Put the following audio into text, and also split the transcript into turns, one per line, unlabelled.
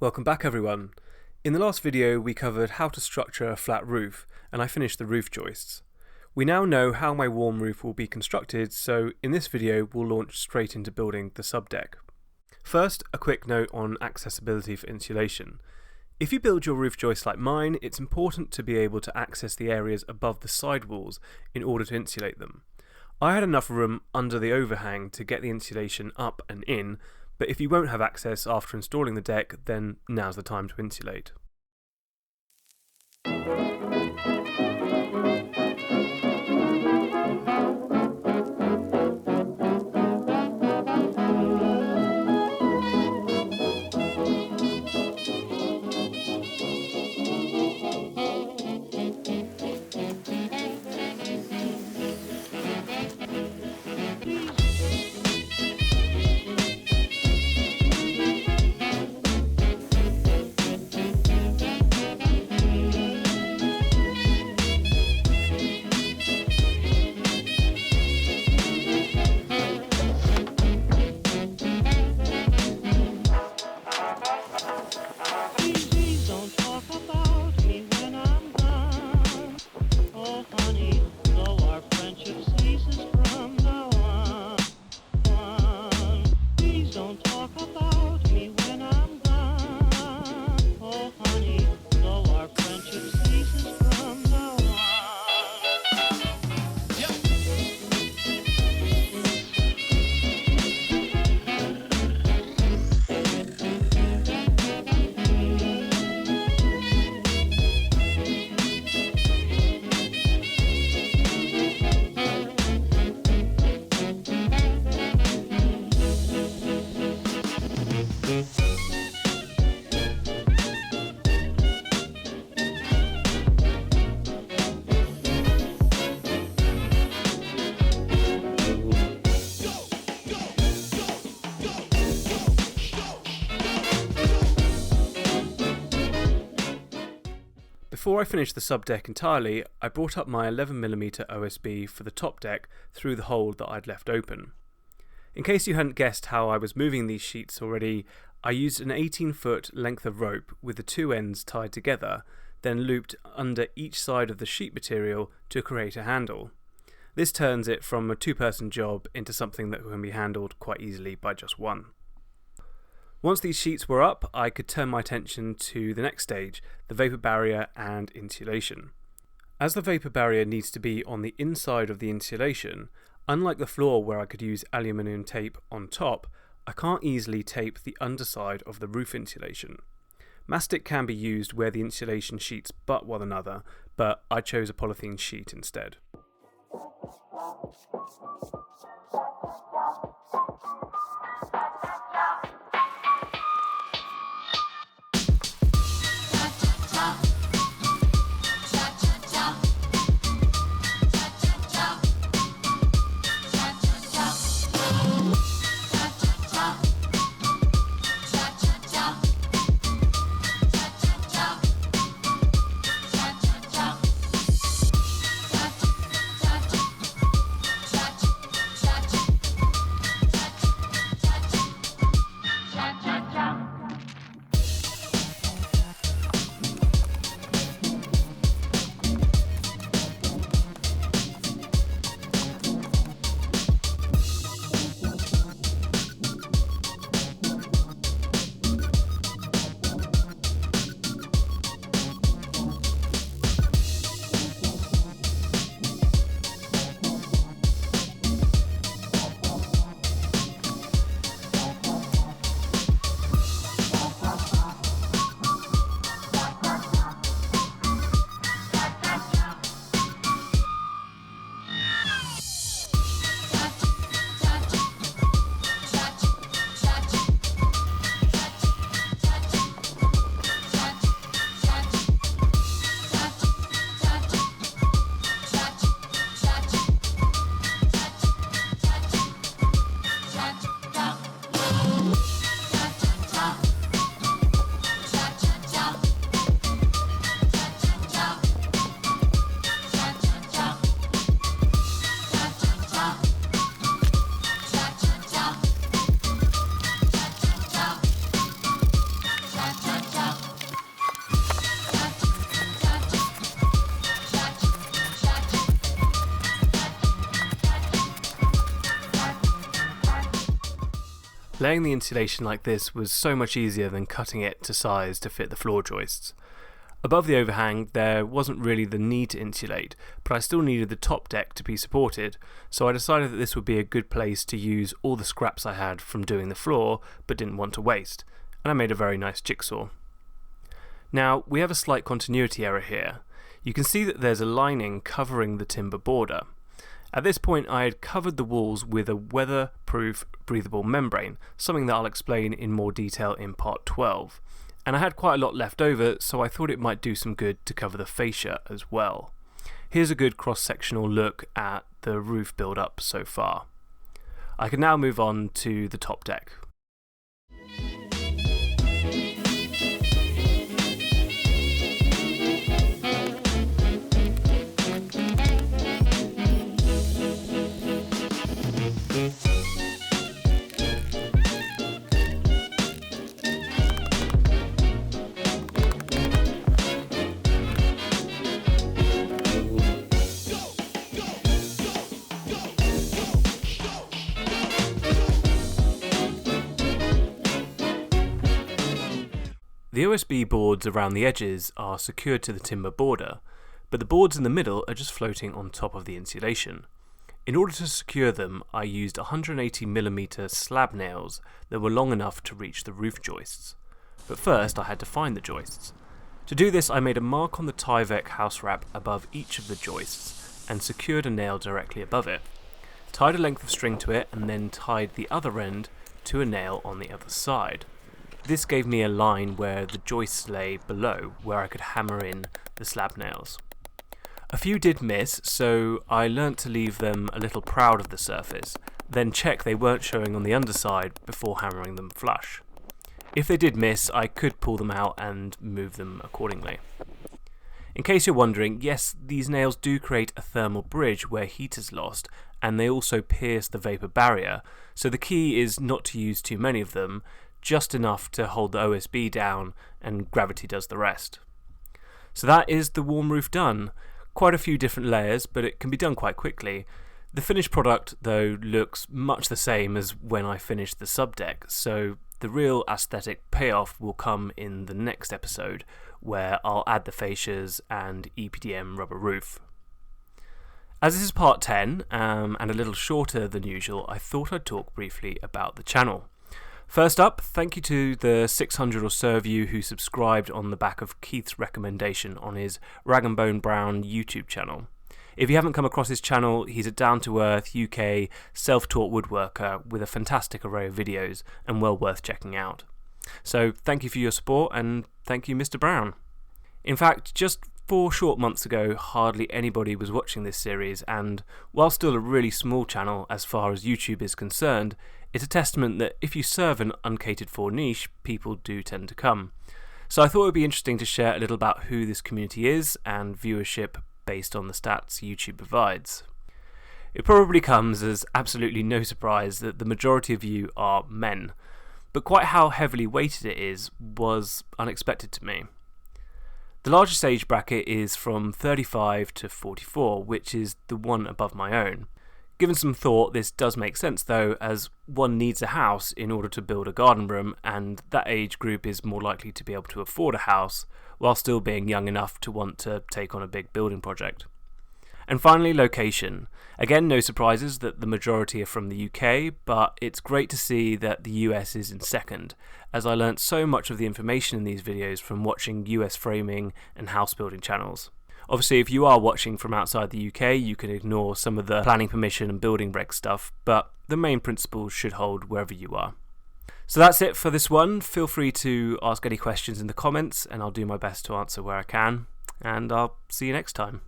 Welcome back everyone. In the last video we covered how to structure a flat roof and I finished the roof joists. We now know how my warm roof will be constructed, so in this video we'll launch straight into building the subdeck. First, a quick note on accessibility for insulation. If you build your roof joist like mine, it's important to be able to access the areas above the sidewalls in order to insulate them. I had enough room under the overhang to get the insulation up and in, but if you won't have access after installing the deck, then now's the time to insulate. Before I finished the subdeck entirely, I brought up my 11mm OSB for the top deck through the hole that I'd left open. In case you hadn't guessed how I was moving these sheets already, I used an 18-foot length of rope with the two ends tied together, then looped under each side of the sheet material to create a handle. This turns it from a two-person job into something that can be handled quite easily by just one. Once these sheets were up, I could turn my attention to the next stage, the vapour barrier and insulation. As the vapour barrier needs to be on the inside of the insulation, unlike the floor where I could use aluminium tape on top, I can't easily tape the underside of the roof insulation. Mastic can be used where the insulation sheets butt one another, but I chose a polythene sheet instead. Laying the insulation like this was so much easier than cutting it to size to fit the floor joists. Above the overhang there wasn't really the need to insulate, but I still needed the top deck to be supported, so I decided that this would be a good place to use all the scraps I had from doing the floor but didn't want to waste, and I made a very nice jigsaw. Now, we have a slight continuity error here. You can see that there's a lining covering the timber border. At this point I had covered the walls with a weatherproof breathable membrane, something that I'll explain in more detail in part 12. And I had quite a lot left over, so I thought it might do some good to cover the fascia as well. Here's a good cross-sectional look at the roof build-up so far. I can now move on to the top deck. The OSB boards around the edges are secured to the timber border, but the boards in the middle are just floating on top of the insulation. In order to secure them, I used 180mm slab nails that were long enough to reach the roof joists. But first I had to find the joists. To do this I made a mark on the Tyvek house wrap above each of the joists and secured a nail directly above it. Tied a length of string to it and then tied the other end to a nail on the other side. This gave me a line where the joists lay below, where I could hammer in the slab nails. A few did miss, so I learnt to leave them a little proud of the surface, then check they weren't showing on the underside before hammering them flush. If they did miss, I could pull them out and move them accordingly. In case you're wondering, yes, these nails do create a thermal bridge where heat is lost, and they also pierce the vapour barrier, so the key is not to use too many of them, just enough to hold the OSB down, and gravity does the rest. So that is the warm roof done. Quite a few different layers, but it can be done quite quickly. The finished product, though, looks much the same as when I finished the subdeck, so the real aesthetic payoff will come in the next episode, where I'll add the fascias and EPDM rubber roof. As this is part 10, and a little shorter than usual, I thought I'd talk briefly about the channel. First up, thank you to the 600 or so of you who subscribed on the back of Keith's recommendation on his Rag and Bone Brown YouTube channel. If you haven't come across his channel, he's a down-to-earth UK self-taught woodworker with a fantastic array of videos and well worth checking out. So thank you for your support and thank you Mr. Brown. In fact, just 4 short months ago, hardly anybody was watching this series, and while still a really small channel as far as YouTube is concerned, it's a testament that if you serve an uncatered for niche, people do tend to come. So I thought it would be interesting to share a little about who this community is and viewership based on the stats YouTube provides. It probably comes as absolutely no surprise that the majority of you are men, but quite how heavily weighted it is was unexpected to me. The largest age bracket is from 35 to 44, which is the one above my own. Given some thought, this does make sense though, as one needs a house in order to build a garden room, and that age group is more likely to be able to afford a house, while still being young enough to want to take on a big building project. And finally, location. Again, no surprises that the majority are from the UK, but it's great to see that the US is in second, as I learnt so much of the information in these videos from watching US framing and house building channels. Obviously, if you are watching from outside the UK, you can ignore some of the planning permission and building reg stuff, but the main principles should hold wherever you are. So that's it for this one. Feel free to ask any questions in the comments, and I'll do my best to answer where I can, and I'll see you next time.